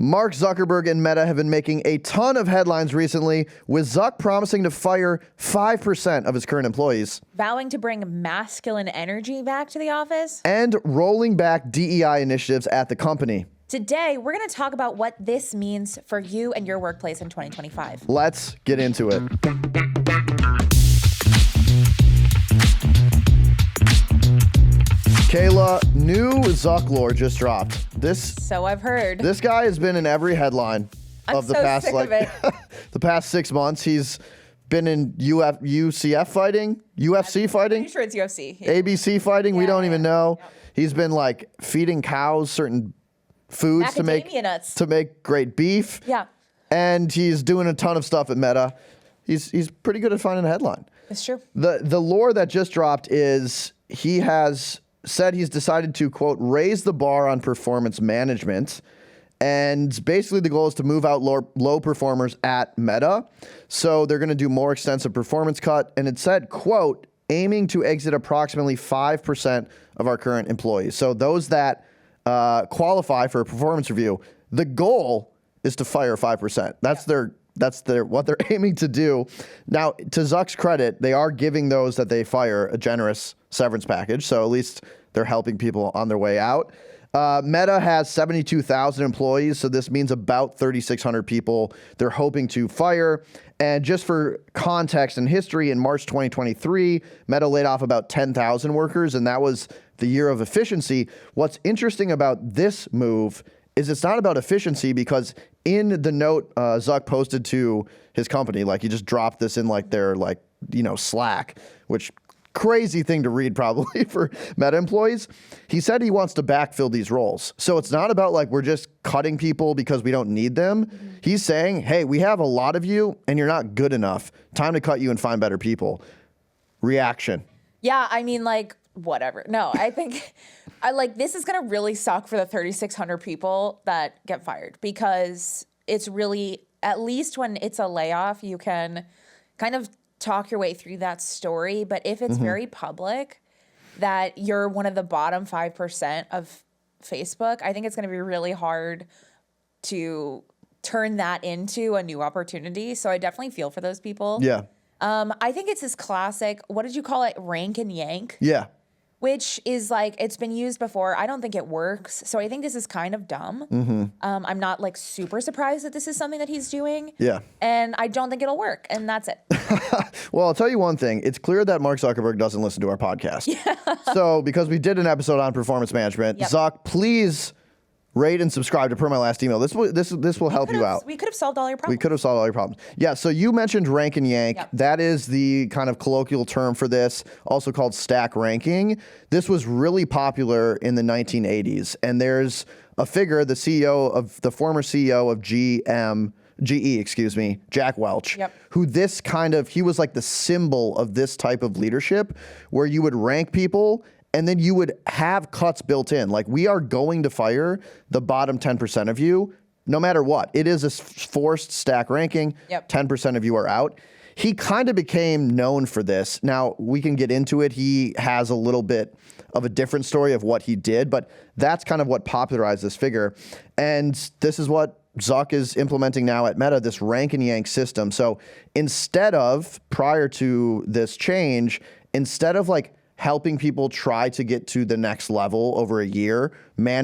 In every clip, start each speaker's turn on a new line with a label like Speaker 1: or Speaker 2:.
Speaker 1: Mark Zuckerberg and Meta have been making a ton of headlines recently, with Zuck promising to fire 5% of his current employees.
Speaker 2: Vowing to bring masculine energy back to the office.
Speaker 1: And rolling back DEI initiatives at the company.
Speaker 2: Today, we're going to talk about what this means for you and your workplace in 2025.
Speaker 1: Let's get into it. Kaila, new Zuck lore just dropped.
Speaker 2: So I've heard.
Speaker 1: This guy has been in every headline of the past the past 6 months. He's been in UCF fighting, UFC fighting.
Speaker 2: I'm pretty sure it's UFC. Yeah.
Speaker 1: ABC fighting. We don't even know.
Speaker 2: Yep.
Speaker 1: He's been like feeding cows certain foods to make great beef.
Speaker 2: Yeah.
Speaker 1: And he's doing a ton of stuff at Meta. He's pretty good at finding a headline.
Speaker 2: It's true.
Speaker 1: The lore that just dropped is he has said he's decided to, quote, raise the bar on performance management. And basically the goal is to move out low performers at Meta. So they're going to do more extensive performance cut. And it said, quote, aiming to exit approximately 5% of our current employees. So those that qualify for a performance review, the goal is to fire 5%. That's what they're aiming to do. Now, to Zuck's credit, they are giving those that they fire a generous severance package. So at least they're helping people on their way out. Meta has 72,000 employees, so this means about 3,600 people they're hoping to fire. And just for context and history, in March 2023, Meta laid off about 10,000 workers, and that was the year of efficiency. What's interesting about this move is it's not about efficiency, because in the note Zuck posted to his company, like he just dropped this in like their Slack, which crazy thing to read probably for Meta employees. He said he wants to backfill these roles. So it's not about like we're just cutting people because we don't need them. Mm-hmm. He's saying, hey, we have a lot of you and you're not good enough. Time to cut you and find better people. Reaction.
Speaker 2: Yeah, I mean, like, whatever. No, I think this is going to really suck for the 3,600 people that get fired, because it's really, at least when it's a layoff, you can kind of talk your way through that story. But if it's very public that you're one of the bottom 5% of Facebook, I think it's going to be really hard to turn that into a new opportunity. So I definitely feel for those people.
Speaker 1: Yeah.
Speaker 2: I think it's this classic, what did you call it? Rank and yank?
Speaker 1: Yeah.
Speaker 2: Which is like, it's been used before. I don't think it works. So I think this is kind of dumb. Mm-hmm. I'm not like super surprised that this is something that he's doing.
Speaker 1: Yeah.
Speaker 2: And I don't think it'll work. And that's it.
Speaker 1: Well, I'll tell you one thing. It's clear that Mark Zuckerberg doesn't listen to our podcast. Yeah. So because we did an episode on performance management, Zuck, please rate and subscribe to Per My Last Email. This will help you out.
Speaker 2: We could have solved all your problems.
Speaker 1: We could have solved all your problems. Yeah, so you mentioned rank and yank. Yep. That is the kind of colloquial term for this, also called stack ranking. This was really popular in the 1980s. And there's a figure, the former CEO of GE, Jack Welch, who he was like the symbol of this type of leadership, where you would rank people and then you would have cuts built in. Like, we are going to fire the bottom 10% of you, no matter what. It is a forced stack ranking. 10% of you are out. He kind of became known for this. Now, we can get into it. He has a little bit of a different story of what he did, but that's kind of what popularized this figure. And this is what Zuck is implementing now at Meta, this rank and yank system. So instead of, prior to this change, instead of like helping people try to get to the next level over a year,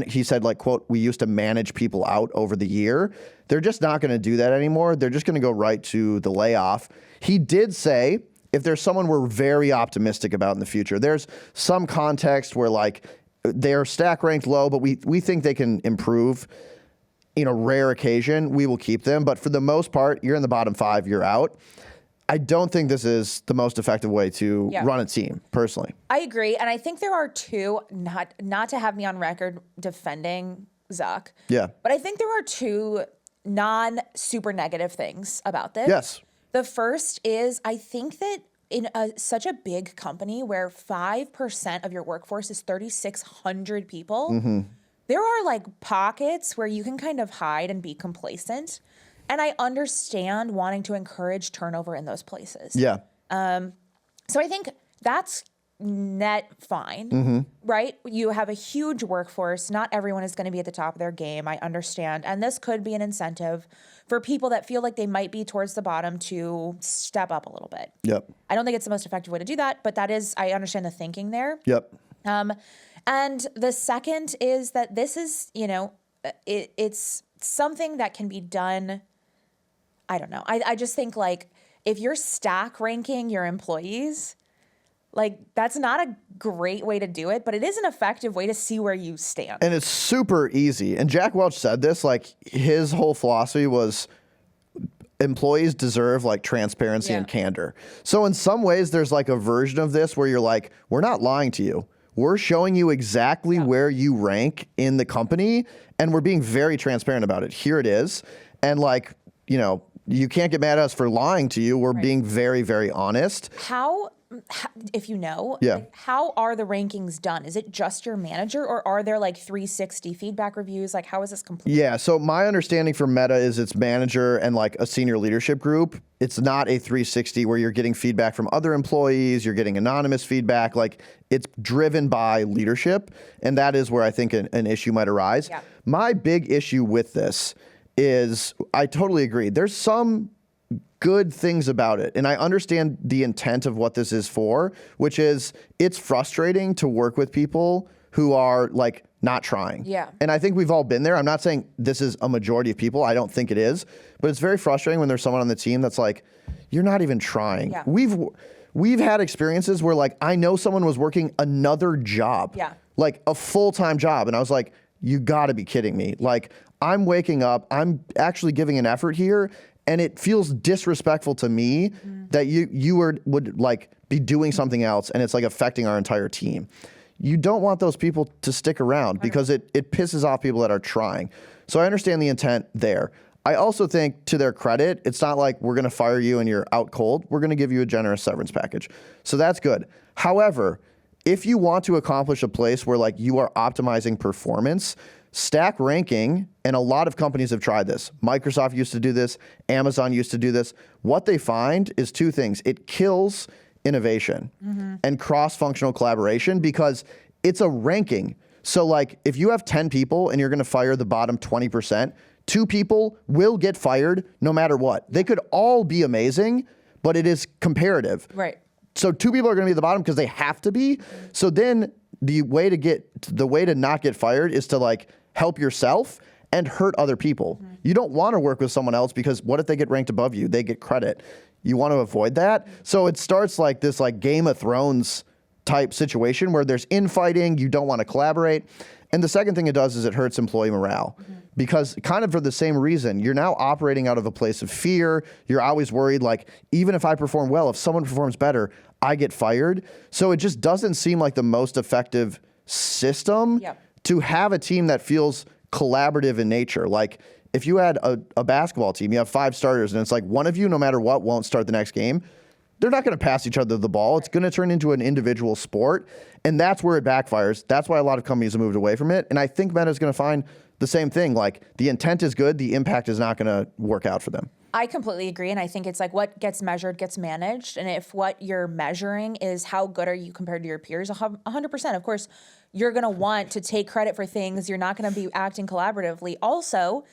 Speaker 1: he said, like, quote, we used to manage people out over the year. They're just not going to do that anymore. They're just going to go right to the layoff. He did say, if there's someone we're very optimistic about in the future, there's some context where like they're stack ranked low, but we think they can improve. In a rare occasion, we will keep them. But for the most part, you're in the bottom 5, you're out. I don't think this is the most effective way to run a team, personally.
Speaker 2: I agree. And I think there are two, not to have me on record defending Zuck.
Speaker 1: Yeah.
Speaker 2: But I think there are two non-super negative things about this.
Speaker 1: Yes.
Speaker 2: The first is, I think that in such a big company where 5% of your workforce is 3,600 people, there are like pockets where you can kind of hide and be complacent. And I understand wanting to encourage turnover in those places.
Speaker 1: Yeah.
Speaker 2: So I think that's net fine, right? You have a huge workforce. Not everyone is going to be at the top of their game. I understand. And this could be an incentive for people that feel like they might be towards the bottom to step up a little bit.
Speaker 1: Yep.
Speaker 2: I don't think it's the most effective way to do that, but that is, I understand the thinking there.
Speaker 1: Yep.
Speaker 2: And the second is that this is, it's something that can be done. I don't know. I just think like if you're stack ranking your employees, like that's not a great way to do it, but it is an effective way to see where you stand.
Speaker 1: And it's super easy. And Jack Welch said this, like his whole philosophy was employees deserve like transparency and candor. So in some ways there's like a version of this where you're like, we're not lying to you. We're showing you exactly where you rank in the company and we're being very transparent about it. Here it is. And like, you can't get mad at us for lying to you. We're being very, very honest.
Speaker 2: How if like, how are the rankings done? Is it just your manager or are there like 360 feedback reviews? Like how is this complete?
Speaker 1: Yeah, so my understanding from Meta is it's manager and like a senior leadership group. It's not a 360 where you're getting feedback from other employees, you're getting anonymous feedback. Like it's driven by leadership. And that is where I think an issue might arise. Yeah. My big issue with this is I totally agree. There's some good things about it. And I understand the intent of what this is for, which is it's frustrating to work with people who are like not trying. Yeah. And I think we've all been there. I'm not saying this is a majority of people. I don't think it is, but it's very frustrating when there's someone on the team that's like, you're not even trying. Yeah. We've had experiences where like, I know someone was working another job, like a full-time job. And I was like, you gotta be kidding me. Like I'm waking up, I'm actually giving an effort here. And it feels disrespectful to me that you would like be doing something else and it's like affecting our entire team. You don't want those people to stick around because it pisses off people that are trying. So I understand the intent there. I also think to their credit, it's not like we're going to fire you and you're out cold. We're going to give you a generous severance package. So that's good. However, if you want to accomplish a place where like you are optimizing performance, stack ranking, and a lot of companies have tried this. Microsoft used to do this. Amazon used to do this. What they find is two things. It kills innovation and cross-functional collaboration because it's a ranking. So like if you have 10 people and you're going to fire the bottom 20%, 2 people will get fired no matter what. They could all be amazing, but it is comparative. Right. So 2 people are going to be at the bottom because they have to be. So then the way to not get fired is to like help yourself and hurt other people. You don't want to work with someone else because what if they get ranked above you? They get credit. You want to avoid that. So it starts like this like Game of Thrones type situation where there's infighting, you don't want to collaborate. And the second thing it does is it hurts employee morale because kind of for the same reason, you're now operating out of a place of fear. You're always worried like, even if I perform well, if someone performs better, I get fired. So it just doesn't seem like the most effective system to have a team that feels collaborative in nature. Like if you had a basketball team, you have 5 starters and it's like one of you, no matter what, won't start the next game. They're not going to pass each other the ball. It's going to turn into an individual sport. And that's where it backfires. That's why a lot of companies have moved away from it. And I think Meta is going to find the same thing. Like the intent is good. The impact is not going to work out for them.
Speaker 2: I completely agree. And I think it's like what gets measured gets managed. And if what you're measuring is how good are you compared to your peers, 100%. Of course, you're going to want to take credit for things. You're not going to be acting collaboratively. Also,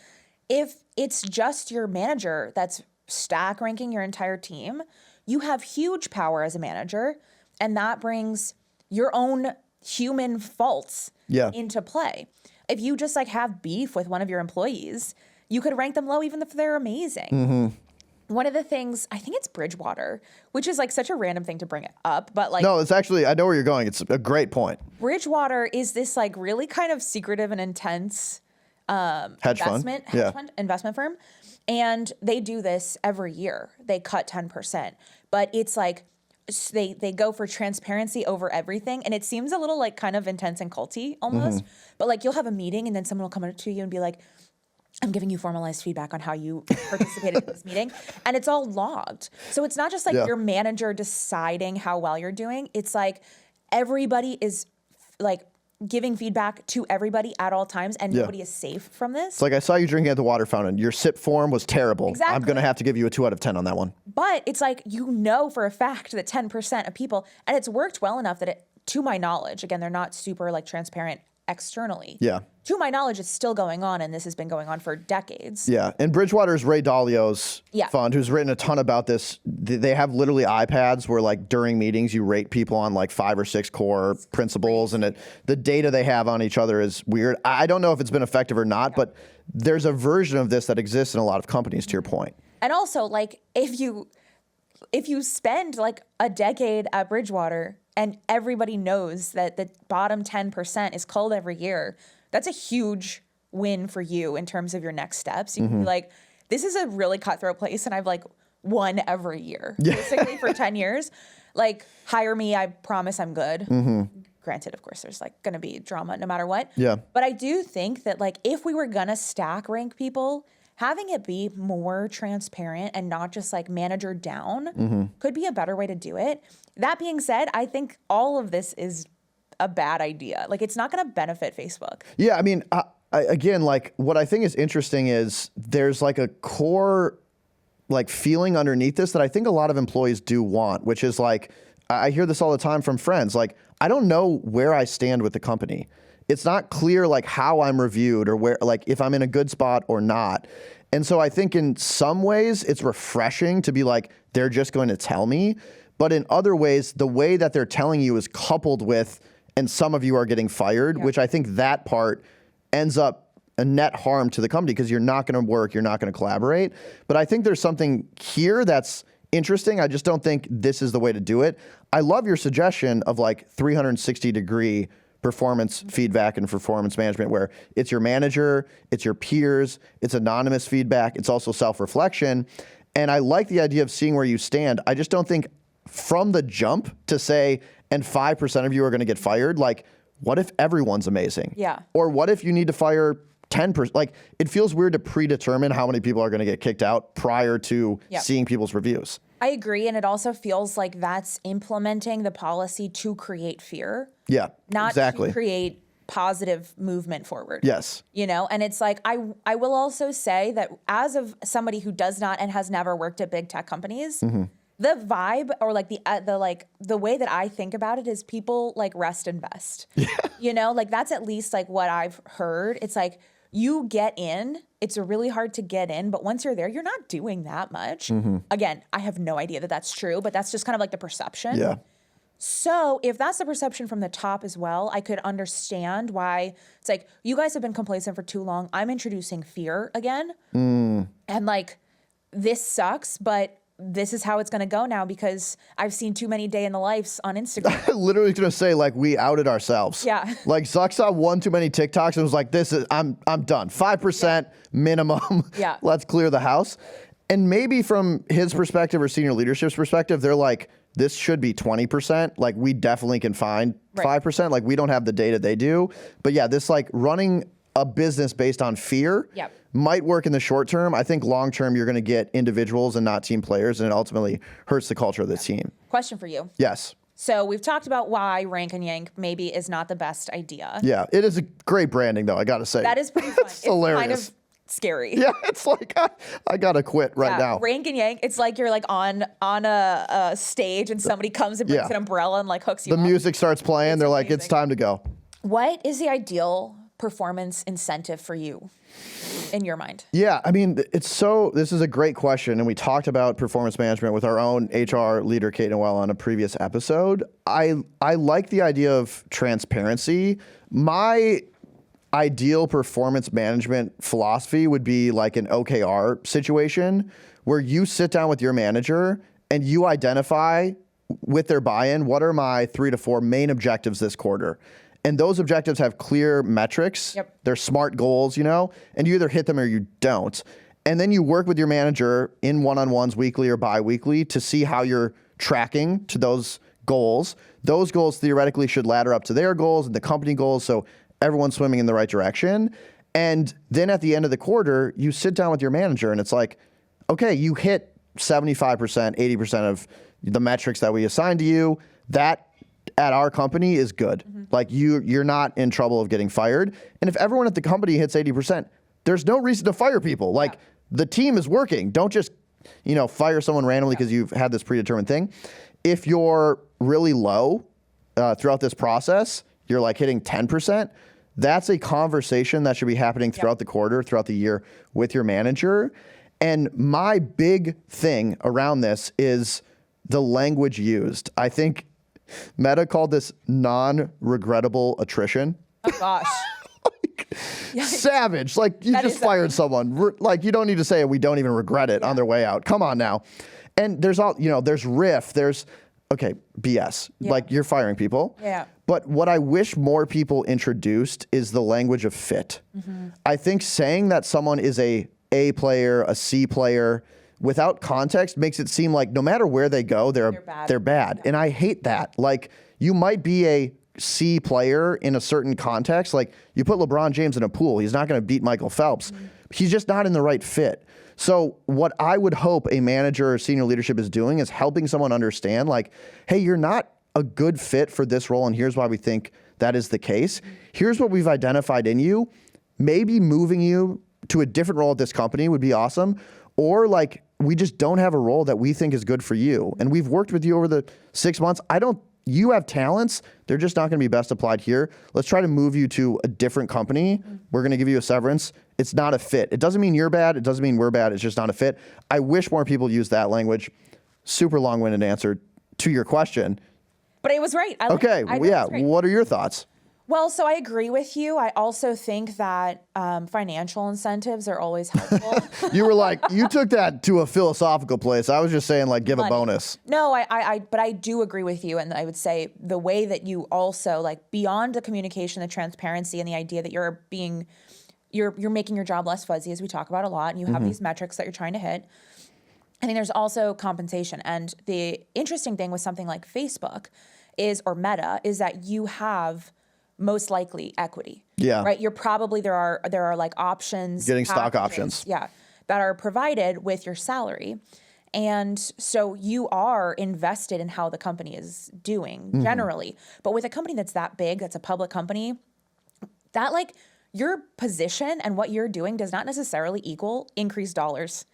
Speaker 2: if it's just your manager that's stack ranking your entire team, you have huge power as a manager. And that brings your own human faults into play. If you just like have beef with one of your employees, you could rank them low even if they're amazing. One of the things, I think it's Bridgewater, which is like such a random thing to bring up, but like...
Speaker 1: No, it's actually, I know where you're going. It's a great point.
Speaker 2: Bridgewater is this like really kind of secretive and intense
Speaker 1: hedge fund
Speaker 2: investment firm. And they do this every year. They cut 10%, but it's like, they go for transparency over everything. And it seems a little like kind of intense and culty almost, but like you'll have a meeting and then someone will come up to you and be like, I'm giving you formalized feedback on how you participated in this meeting. And it's all logged. So it's not just like your manager deciding how well you're doing. It's like everybody is like giving feedback to everybody at all times and nobody is safe from this.
Speaker 1: It's like I saw you drinking at the water fountain. Your sip form was terrible. Exactly. I'm going to have to give you a 2 out of 10 on that one.
Speaker 2: But it's like, you know for a fact that 10% of people, and it's worked well enough that it, to my knowledge, again, they're not super like transparent externally.
Speaker 1: Yeah.
Speaker 2: To my knowledge, it's still going on, and this has been going on for decades.
Speaker 1: Yeah, and Bridgewater's Ray Dalio's fund, who's written a ton about this. They have literally iPads where, like, during meetings, you rate people on like 5 or 6 core principles, and the data they have on each other is weird. I don't know if it's been effective or not, but there's a version of this that exists in a lot of companies, to your point.
Speaker 2: And also, like, if you spend like a decade at Bridgewater and everybody knows that the bottom 10% is culled every year, that's a huge win for you in terms of your next steps. You can be like, this is a really cutthroat place, and I've like won every year, basically for 10 years. Like, hire me, I promise I'm good. Granted, of course, there's like gonna be drama no matter what.
Speaker 1: Yeah.
Speaker 2: But I do think that, like, if we were gonna stack rank people, having it be more transparent and not just like manager down could be a better way to do it. That being said, I think all of this is a bad idea. Like, it's not going to benefit Facebook.
Speaker 1: Yeah, I mean, again, like, what I think is interesting is there's like a core like feeling underneath this that I think a lot of employees do want, which is like, I hear this all the time from friends. Like, I don't know where I stand with the company. It's not clear like how I'm reviewed or where, like, if I'm in a good spot or not. And so I think in some ways it's refreshing to be like, they're just going to tell me. But in other ways, the way that they're telling you is coupled with, and some of you are getting fired, which I think that part ends up a net harm to the company because you're not going to work, you're not going to collaborate. But I think there's something here that's interesting. I just don't think this is the way to do it. I love your suggestion of like 360-degree performance feedback and performance management, where it's your manager, it's your peers, it's anonymous feedback, it's also self-reflection. And I like the idea of seeing where you stand. I just don't think from the jump to say, and 5% of you are going to get fired, like, what if everyone's amazing?
Speaker 2: Yeah.
Speaker 1: Or what if you need to fire 10%? Like, it feels weird to predetermine how many people are going to get kicked out prior to seeing people's reviews.
Speaker 2: I agree, and it also feels like that's implementing the policy to create fear.
Speaker 1: Yeah,
Speaker 2: not
Speaker 1: exactly.
Speaker 2: to create positive movement forward.
Speaker 1: Yes.
Speaker 2: You know, and it's like, I will also say that as of somebody who does not and has never worked at big tech companies, the vibe or like the way that I think about it is people like rest and vest. Yeah. You know, like that's at least like what I've heard. It's like, you get in, it's really hard to get in, but once you're there, you're not doing that much. Again, I have no idea that that's true, but that's just kind of like the perception.
Speaker 1: Yeah.
Speaker 2: So if that's the perception from the top as well, I could understand why it's like, you guys have been complacent for too long. I'm introducing fear again. And like, this sucks, but this is how it's going to go now because I've seen too many day in the lives on Instagram.
Speaker 1: I literally was going to say, like, we outed ourselves.
Speaker 2: Yeah.
Speaker 1: Like, Zuck saw one too many TikToks and was like, I'm done. 5% minimum.
Speaker 2: Yeah.
Speaker 1: Let's clear the house. And maybe from his perspective or senior leadership's perspective, they're like, this should be 20%. Like, we definitely can find 5%. Like, we don't have the data they do. But yeah, this like running a business based on fear might work in the short term. I think long term, you're going to get individuals and not team players, and it ultimately hurts the culture of the team.
Speaker 2: Question for you.
Speaker 1: Yes.
Speaker 2: So we've talked about why rank and yank maybe is not the best idea.
Speaker 1: Yeah, it is a great branding, though, I got to say.
Speaker 2: That is pretty fun.
Speaker 1: It's hilarious.
Speaker 2: Kind of scary.
Speaker 1: Yeah, it's like, I got to quit right now.
Speaker 2: Rank and yank, it's like you're like on a stage and somebody comes and brings an umbrella and like hooks you up.
Speaker 1: The music starts playing. They're like,
Speaker 2: amazing.
Speaker 1: it's time to go.
Speaker 2: What is the ideal performance incentive for you in your mind?
Speaker 1: Yeah, I mean, this is a great question. And we talked about performance management with our own HR leader, Kate Noel, on a previous episode. I like the idea of transparency. My ideal performance management philosophy would be like an OKR situation where you sit down with your manager and you identify with their buy-in, what are my 3 to 4 main objectives this quarter? And those objectives have clear metrics. They're smart goals, you know, and you either hit them or you don't. And then you work with your manager in one-on-ones weekly or bi-weekly to see how you're tracking to those goals. Those goals theoretically should ladder up to their goals and the company goals, so everyone's swimming in the right direction. And then at the end of the quarter, you sit down with your manager and it's like, okay, you hit 75%, 80% of the metrics that we assigned to you. That at our company is good. Like you're not in trouble of getting fired. And if everyone at the company hits 80%, there's no reason to fire people. Like the team is working. Don't just fire someone randomly because you've had this predetermined thing. If you're really low throughout this process, you're like hitting 10%. That's a conversation that should be happening throughout the quarter, throughout the year with your manager. And my big thing around this is the language used. I think Meta called this non-regrettable attrition.
Speaker 2: Oh gosh.
Speaker 1: Savage. Like, you just fired someone. Like, you don't need to say we don't even regret it on their way out. Come on now. And there's there's riff, there's BS. Like, you're firing people.
Speaker 2: Yeah.
Speaker 1: But what I wish more people introduced is the language of fit. I think saying that someone is a player, a C player, without context makes it seem like no matter where they go, they're bad. And I hate that. Like, you might be a C player in a certain context. Like, you put LeBron James in a pool, he's not going to beat Michael Phelps. He's just not in the right fit. So what I would hope a manager or senior leadership is doing is helping someone understand, like, hey, you're not a good fit for this role, and here's why we think that is the case. Here's what we've identified in you. Maybe moving you to a different role at this company would be awesome. Or like, we just don't have a role that we think is good for you. And we've worked with you over the 6 months. You have talents. They're just not going to be best applied here. Let's try to move you to a different company. We're going to give you a severance. It's not a fit. It doesn't mean you're bad. It doesn't mean we're bad. It's just not a fit. I wish more people use that language. Super long-winded answer to your question.
Speaker 2: But it was right.
Speaker 1: Okay. What are your thoughts?
Speaker 2: Well, so I agree with you. I also think that financial incentives are always helpful.
Speaker 1: You were like, you took that to a philosophical place. I was just saying, like, give a bonus.
Speaker 2: No, but I do agree with you. And I would say the way that you also, like, beyond the communication, the transparency, and the idea that you're making your job less fuzzy, as we talk about a lot, and you have these metrics that you're trying to hit. I think there's also compensation. And the interesting thing with something like Facebook or Meta is that you have most likely equity.
Speaker 1: Yeah.
Speaker 2: Right. You're probably there are like options.
Speaker 1: Getting stock options.
Speaker 2: Yeah. That are provided with your salary. And so you are invested in how the company is doing generally. But with a company that's that big, that's a public company, that like your position and what you're doing does not necessarily equal increased dollars.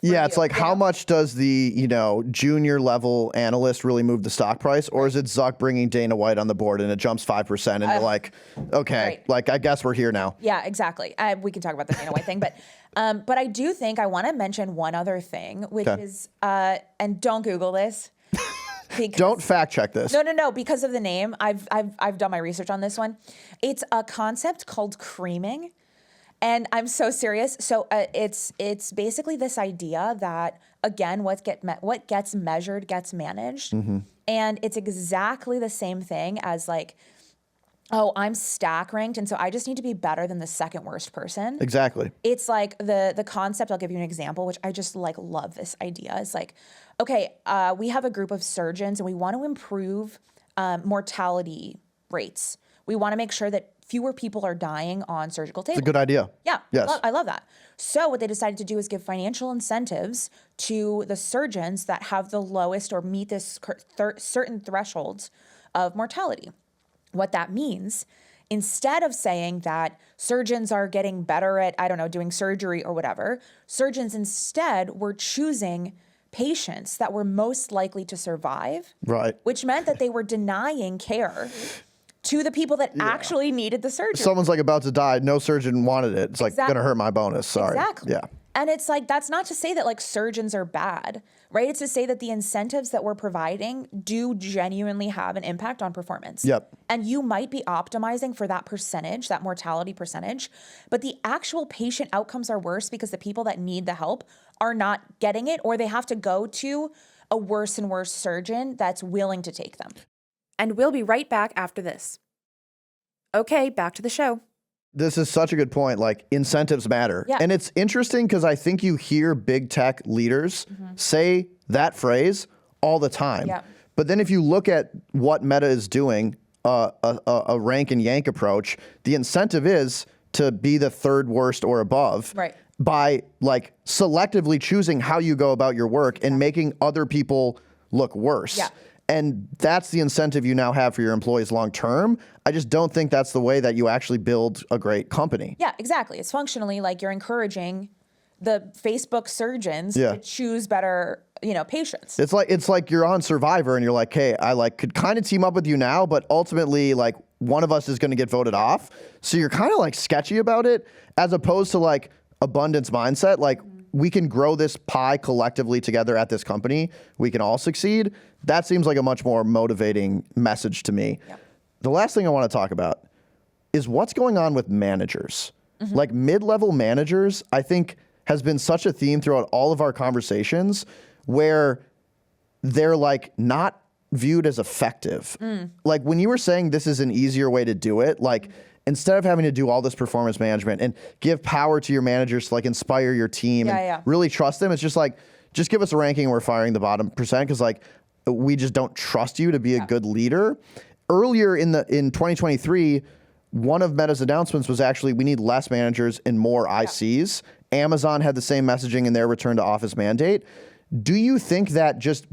Speaker 1: Yeah, it's like, how much does the, junior level analyst really move the stock price? Or is it Zuck bringing Dana White on the board and it jumps 5% and you're like, okay, like, I guess we're here now.
Speaker 2: Yeah, exactly. We can talk about the Dana White thing, but I do think I want to mention one other thing, which is, and don't Google this.
Speaker 1: Don't fact check this.
Speaker 2: No, because of the name. I've done my research on this one. It's a concept called creaming. And I'm so serious. So it's basically this idea that, again, what gets measured gets managed. And it's exactly the same thing as like, oh, I'm stack ranked, and so I just need to be better than the second worst person.
Speaker 1: Exactly.
Speaker 2: It's like the concept, I'll give you an example, which I just like love this idea. It's like, okay, we have a group of surgeons and we want to improve mortality rates. We want to make sure that fewer people are dying on surgical tables.
Speaker 1: It's a good idea.
Speaker 2: Yeah,
Speaker 1: yes.
Speaker 2: I love that. So what they decided to do is give financial incentives to the surgeons that have the lowest or meet this certain thresholds of mortality. What that means, instead of saying that surgeons are getting better at, doing surgery or whatever, surgeons instead were choosing patients that were most likely to survive.
Speaker 1: Right.
Speaker 2: Which meant that they were denying care to the people that actually needed the surgery.
Speaker 1: Someone's like about to die. No surgeon wanted it. It's like going to hurt my bonus. Sorry.
Speaker 2: Exactly.
Speaker 1: Yeah.
Speaker 2: And it's like, that's not to say that like surgeons are bad, right? It's to say that the incentives that we're providing do genuinely have an impact on performance.
Speaker 1: Yep.
Speaker 2: And you might be optimizing for that percentage, that mortality percentage, but the actual patient outcomes are worse because the people that need the help are not getting it, or they have to go to a worse and worse surgeon that's willing to take them. And we'll be right back after this. Okay, back to the show.
Speaker 1: This is such a good point. Like, incentives matter.
Speaker 2: Yeah.
Speaker 1: And it's interesting because I think you hear big tech leaders say that phrase all the time.
Speaker 2: Yeah.
Speaker 1: But then if you look at what Meta is doing, a rank and yank approach, the incentive is to be the third worst or above.
Speaker 2: Right.
Speaker 1: By like selectively choosing how you go about your work and making other people look worse.
Speaker 2: Yeah.
Speaker 1: And that's the incentive you now have for your employees long term. I just don't think that's the way that you actually build a great company.
Speaker 2: Yeah, exactly. It's functionally like you're encouraging the Facebook surgeons to choose better, patients.
Speaker 1: It's like you're on Survivor and you're like, hey, I could kind of team up with you now, but ultimately like one of us is going to get voted off. So you're kind of like sketchy about it, as opposed to like abundance mindset. Like we can grow this pie collectively together at this company. We can all succeed. That seems like a much more motivating message to me. Yep. The last thing I want to talk about is what's going on with managers. Like mid-level managers, I think has been such a theme throughout all of our conversations where they're like not viewed as effective. Like when you were saying this is an easier way to do it, like instead of having to do all this performance management and give power to your managers to like inspire your team and really trust them, it's just like, just give us a ranking and we're firing the bottom percent because like we just don't trust you to be a good leader. Earlier in 2023, one of Meta's announcements was actually we need less managers and more ICs. Amazon had the same messaging in their return to office mandate. Do you think that just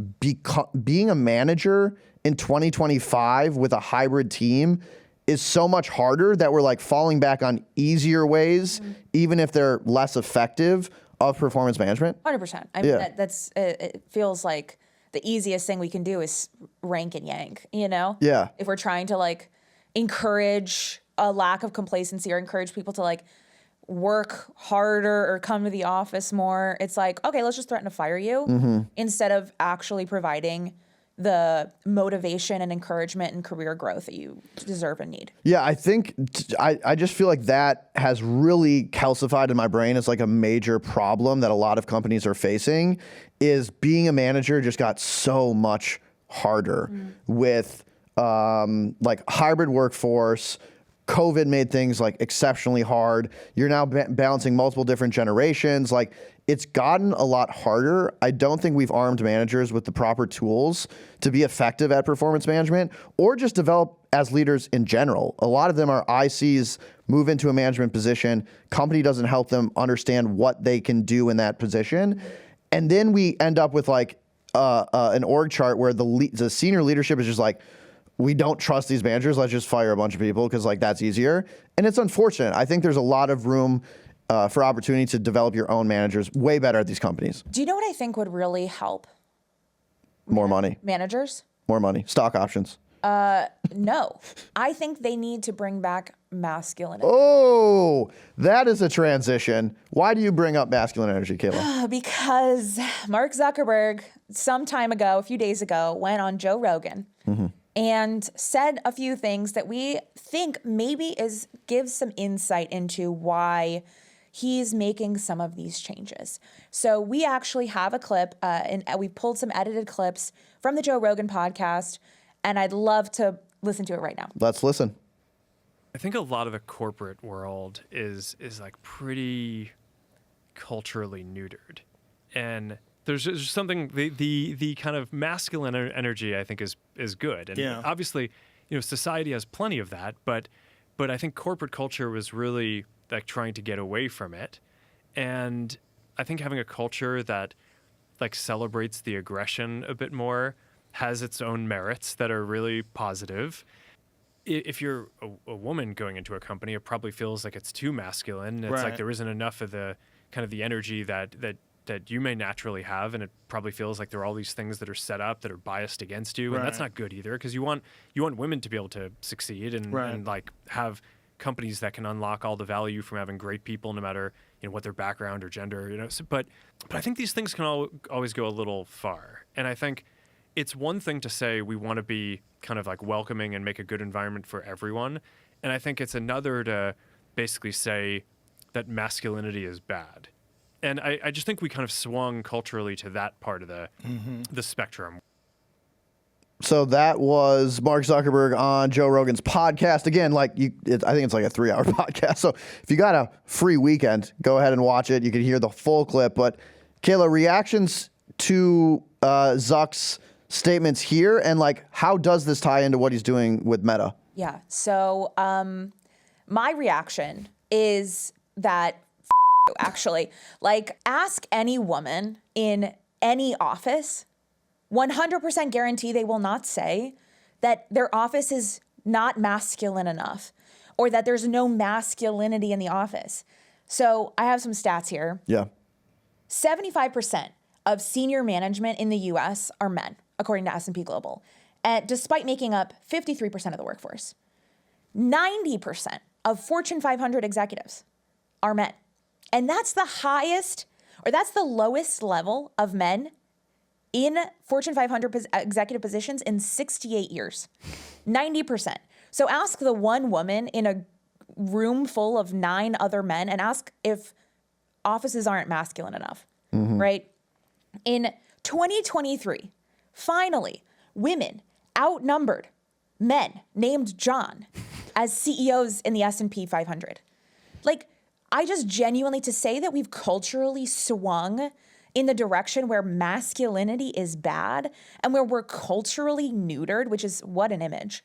Speaker 1: being a manager in 2025 with a hybrid team is so much harder that we're like falling back on easier ways, even if they're less effective, of performance management?
Speaker 2: 100%. I mean, it feels like the easiest thing we can do is rank and yank, Yeah. If we're trying to like encourage a lack of complacency or encourage people to like work harder or come to the office more, it's like, okay, let's just threaten to fire you instead of actually providing the motivation and encouragement and career growth that you deserve and need.
Speaker 1: Yeah, I think I just feel like that has really calcified in my brain as like a major problem that a lot of companies are facing, is being a manager just got so much harder with like hybrid workforce. COVID made things like exceptionally hard. You're now balancing multiple different generations. Like it's gotten a lot harder. I don't think we've armed managers with the proper tools to be effective at performance management or just develop as leaders in general. A lot of them are ICs, move into a management position. Company doesn't help them understand what they can do in that position. And then we end up with like an org chart where the senior leadership is just like, we don't trust these managers. Let's just fire a bunch of people because like that's easier. And it's unfortunate. I think there's a lot of room for opportunity to develop your own managers way better at these companies.
Speaker 2: Do you know what I think would really help?
Speaker 1: More money.
Speaker 2: Managers?
Speaker 1: More money. Stock options.
Speaker 2: No. I think they need to bring back masculinity.
Speaker 1: Oh, that is a transition. Why do you bring up masculine energy, Kaila?
Speaker 2: Because Mark Zuckerberg, some time ago, a few days ago, went on Joe Rogan and said a few things that we think maybe gives some insight into why he's making some of these changes. So we actually have a clip, and we pulled some edited clips from the Joe Rogan podcast, and I'd love to listen to it right now.
Speaker 1: Let's listen.
Speaker 3: I think a lot of the corporate world is like pretty culturally neutered, and there's something the kind of masculine energy I think is good, and obviously society has plenty of that, but I think corporate culture was really like trying to get away from it, and I think having a culture that like celebrates the aggression a bit more has its own merits that are really positive. If you're a woman going into a company, it probably feels like it's too masculine. It's like there isn't enough of the kind of the energy that you may naturally have, and it probably feels like there are all these things that are set up that are biased against you, and that's not good either, because you want women to be able to succeed and like have companies that can unlock all the value from having great people, no matter what their background or gender. But I think these things can always go a little far, and I think it's one thing to say we want to be kind of like welcoming and make a good environment for everyone, and I think it's another to basically say that masculinity is bad. And I just think we kind of swung culturally to that part of the spectrum.
Speaker 1: So that was Mark Zuckerberg on Joe Rogan's podcast. Again, I think it's like a 3-hour podcast. So if you got a free weekend, go ahead and watch it. You can hear the full clip. But Kaila, reactions to Zuck's statements here, and like how does this tie into what he's doing with Meta?
Speaker 2: Yeah. So my reaction is that actually, like, ask any woman in any office, 100% guarantee they will not say that their office is not masculine enough or that there's no masculinity in the office. So I have some stats here.
Speaker 1: Yeah.
Speaker 2: 75% of senior management in the US are men, according to S&P Global, and despite making up 53% of the workforce. 90% of Fortune 500 executives are men. And that's the highest, or that's the lowest level of men in Fortune 500 executive positions in 68 years. 90%. So ask the one woman in a room full of 9 other men and ask if offices aren't masculine enough, right? In 2023, finally, women outnumbered men named John as CEOs in the S&P 500. Like, I just genuinely, to say that we've culturally swung in the direction where masculinity is bad and where we're culturally neutered, which is what an image.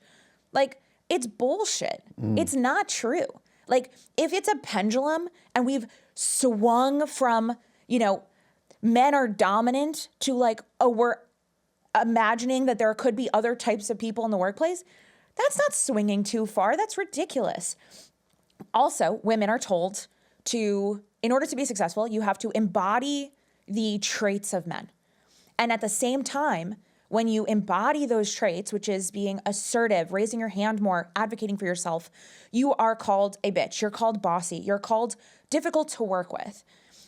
Speaker 2: Like, it's bullshit. It's not true. Like, if it's a pendulum and we've swung from, men are dominant to like, oh, we're imagining that there could be other types of people in the workplace, that's not swinging too far. That's ridiculous. Also, women are told to, in order to be successful, you have to embody the traits of men. And at the same time, when you embody those traits, which is being assertive, raising your hand more, advocating for yourself, you are called a bitch. You're called bossy. You're called difficult to work with,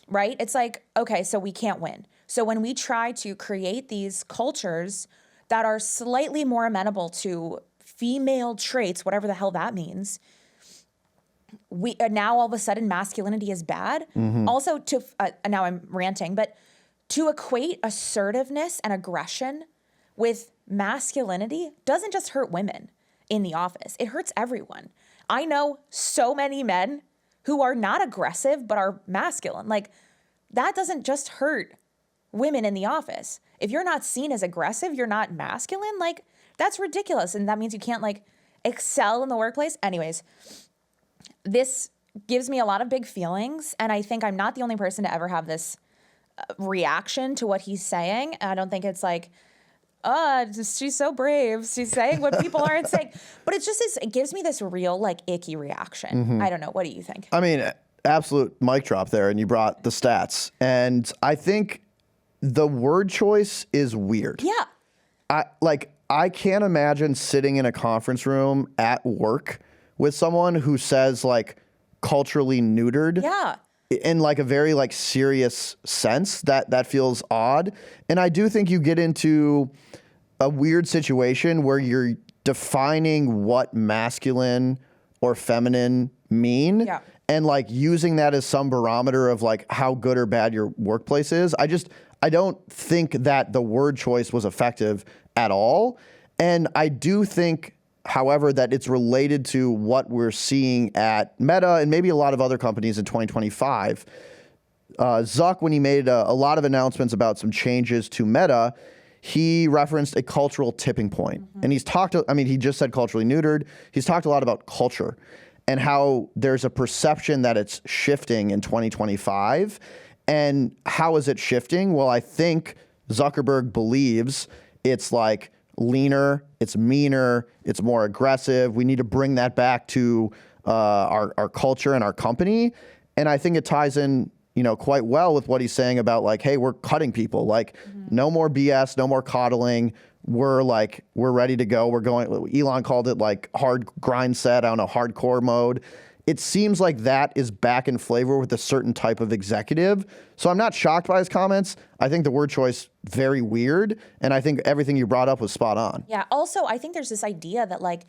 Speaker 2: right? It's like, okay, so we can't win. So when we try to create these cultures that are slightly more amenable to female traits, whatever the hell that means, now all of a sudden masculinity is bad. Also, now I'm ranting, but to equate assertiveness and aggression with masculinity doesn't just hurt women in the office. It hurts everyone. I know so many men who are not aggressive but are masculine. Like, that doesn't just hurt women in the office. If you're not seen as aggressive, you're not masculine. Like, that's ridiculous. And that means you can't like excel in the workplace. Anyways, this gives me a lot of big feelings. And I think I'm not the only person to ever have this reaction to what he's saying. I don't think it's like, she's so brave. She's saying what people aren't saying. But it's just this, it gives me this real like icky reaction. I don't know. What do you think?
Speaker 1: I mean, absolute mic drop there. And you brought the stats. And I think the word choice is weird.
Speaker 2: Yeah.
Speaker 1: I can't imagine sitting in a conference room at work with someone who says like culturally neutered.
Speaker 2: Yeah.
Speaker 1: In like a very like serious sense. That feels odd. And I do think you get into a weird situation where you're defining what masculine or feminine mean.
Speaker 2: Yeah.
Speaker 1: And like using that as some barometer of like how good or bad your workplace is. I don't think that the word choice was effective at all. And I do think, however, that it's related to what we're seeing at Meta and maybe a lot of other companies in 2025. Zuck, when he made a lot of announcements about some changes to Meta, he referenced a cultural tipping point. And he's talked, he just said culturally neutered. He's talked a lot about culture and how there's a perception that it's shifting in 2025. And how is it shifting? Well, I think Zuckerberg believes it's like leaner, it's meaner, it's more aggressive. We need to bring that back to our culture and our company. And I think it ties in, quite well with what he's saying about like, hey, we're cutting people. Like, no more BS, no more coddling. We're ready to go. We're going. Elon called it like hard grind set. I don't know, hardcore mode. It seems like that is back in flavor with a certain type of executive. So I'm not shocked by his comments. I think the word choice, very weird. And I think everything you brought up was spot on.
Speaker 2: Yeah. Also, I think there's this idea that like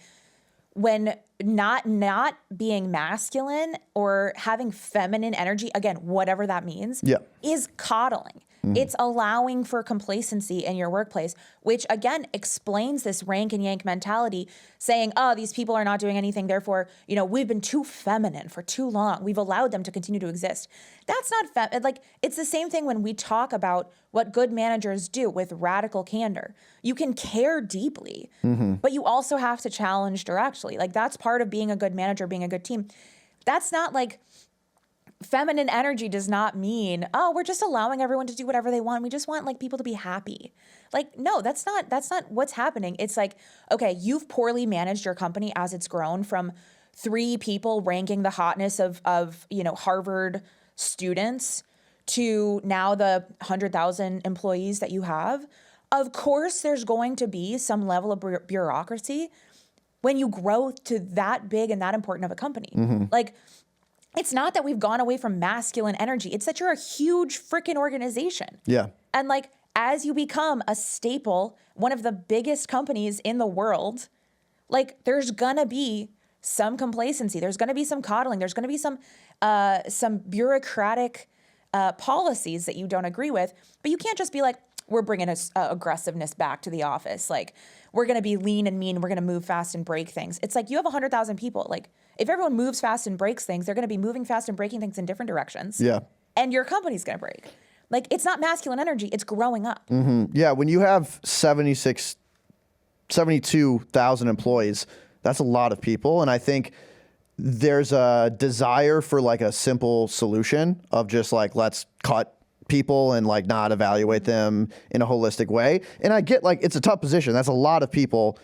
Speaker 2: when not being masculine or having feminine energy, again, whatever that means, is coddling. It's allowing for complacency in your workplace, which again explains this rank and yank mentality, saying, oh, these people are not doing anything. Therefore, we've been too feminine for too long. We've allowed them to continue to exist. That's not like, it's the same thing when we talk about what good managers do with radical candor. You can care deeply, but you also have to challenge directly. Like, that's part of being a good manager, being a good team. That's not like, feminine energy does not mean, oh, we're just allowing everyone to do whatever they want. We just want like people to be happy. Like, no, that's not what's happening. It's like, okay, you've poorly managed your company as it's grown from 3 people ranking the hotness of Harvard students to now the 100,000 employees that you have, of course there's going to be some level of bureaucracy when you grow to that big and that important of a company. Like, it's not that we've gone away from masculine energy. It's that you're a huge freaking organization.
Speaker 1: Yeah.
Speaker 2: And like, as you become a staple, one of the biggest companies in the world, like, there's gonna be some complacency. There's gonna be some coddling. There's gonna be some bureaucratic policies that you don't agree with. But you can't just be like, we're bringing aggressiveness back to the office. Like, we're going to be lean and mean. We're going to move fast and break things. It's like, you have 100,000 people. Like, if everyone moves fast and breaks things, they're going to be moving fast and breaking things in different directions.
Speaker 1: Yeah.
Speaker 2: And your company's going to break. Like, it's not masculine energy. It's growing up.
Speaker 1: Yeah. When you have 72,000 employees, that's a lot of people. And I think there's a desire for like a simple solution of just like, let's cut people and like not evaluate them in a holistic way. And I get like, it's a tough position. That's a lot of people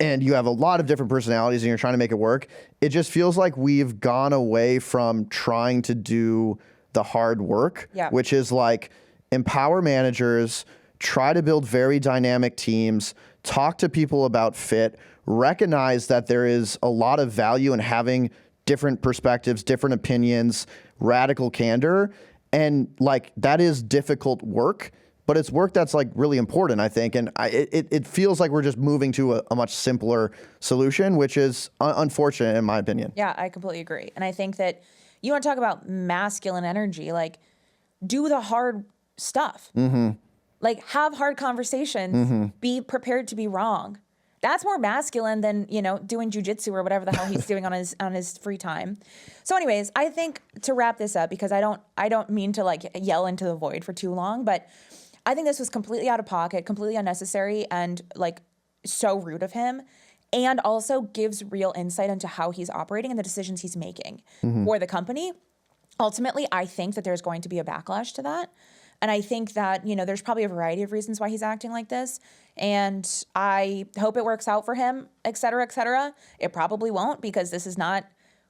Speaker 1: and you have a lot of different personalities and you're trying to make it work. It just feels like we've gone away from trying to do the hard work, which is like empower managers, try to build very dynamic teams, talk to people about fit, recognize that there is a lot of value in having different perspectives, different opinions, radical candor. And like, that is difficult work, but it's work that's like really important, I think. And it feels like we're just moving to a much simpler solution, which is unfortunate in my opinion.
Speaker 2: Yeah, I completely agree. And I think that you want to talk about masculine energy, like, do the hard stuff. Like, have hard conversations, be prepared to be wrong. That's more masculine than, you know, doing jujitsu or whatever the hell he's doing on his free time. So anyways, I think to wrap this up, because I don't mean to like yell into the void for too long, but I think this was completely out of pocket, completely unnecessary, and like so rude of him, and also gives real insight into how he's operating and the decisions he's making for the company. Ultimately, I think that there's going to be a backlash to that. And I think that, you know, there's probably a variety of reasons why he's acting like this. And I hope it works out for him, et cetera, et cetera. It probably won't, because this is not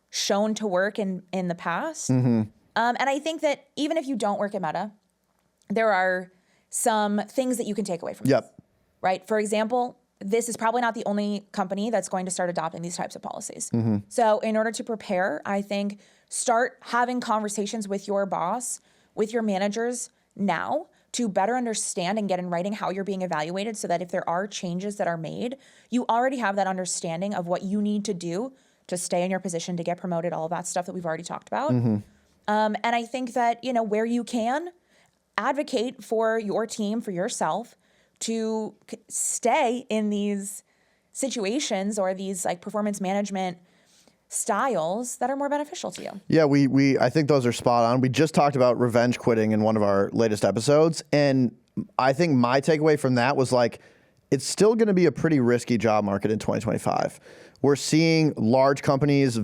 Speaker 2: shown to work in the past. And I think that even if you don't work at Meta, there are some things that you can take away from this. Right? For example, this is probably not the only company that's going to start adopting these types of policies. So in order to prepare, I think start having conversations with your boss, with your managers now, to better understand and get in writing how you're being evaluated, so that if there are changes that are made, you already have that understanding of what you need to do to stay in your position, to get promoted, all of that stuff that we've already talked about. And I think that, you know, where you can, advocate for your team, for yourself, to stay in these situations or these like performance management styles that are more beneficial to you.
Speaker 1: Yeah, I think those are spot on. We just talked about revenge quitting in one of our latest episodes. And I think my takeaway from that was like, it's still going to be a pretty risky job market in 2025. We're seeing large companies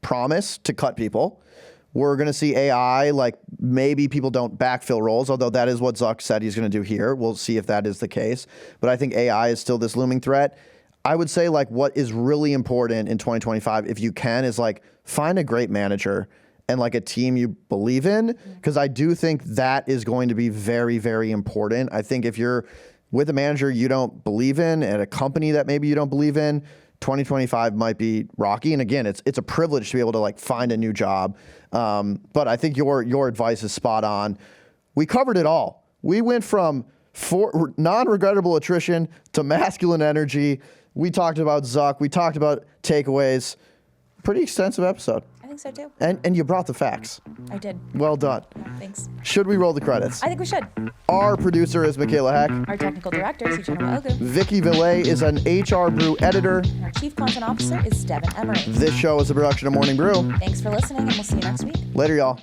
Speaker 1: promise to cut people. We're going to see AI, like maybe people don't backfill roles, although that is what Zuck said he's going to do here. We'll see if that is the case. But I think AI is still this looming threat. I would say like what is really important in 2025, if you can, is like find a great manager and like a team you believe in. Because I do think that is going to be very, very important. I think if you're with a manager you don't believe in and a company that maybe you don't believe in, 2025 might be rocky. And again, it's a privilege to be able to like find a new job. But I think your advice is spot on. We covered it all. We went from non-regrettable attrition to masculine energy. We talked about Zuck. We talked about takeaways. Pretty extensive episode.
Speaker 2: I think so too.
Speaker 1: And you brought the facts.
Speaker 2: I did.
Speaker 1: Well done.
Speaker 2: Thanks.
Speaker 1: Should we roll the credits?
Speaker 2: I think we should.
Speaker 1: Our producer is Michaela Heck.
Speaker 2: Our technical director is Eugenia Ogu.
Speaker 1: Vicky Villet is an HR Brew editor.
Speaker 2: And our chief content officer is Devin Emery.
Speaker 1: This show is a production of Morning Brew.
Speaker 2: Thanks for listening, and we'll see you next week.
Speaker 1: Later, y'all.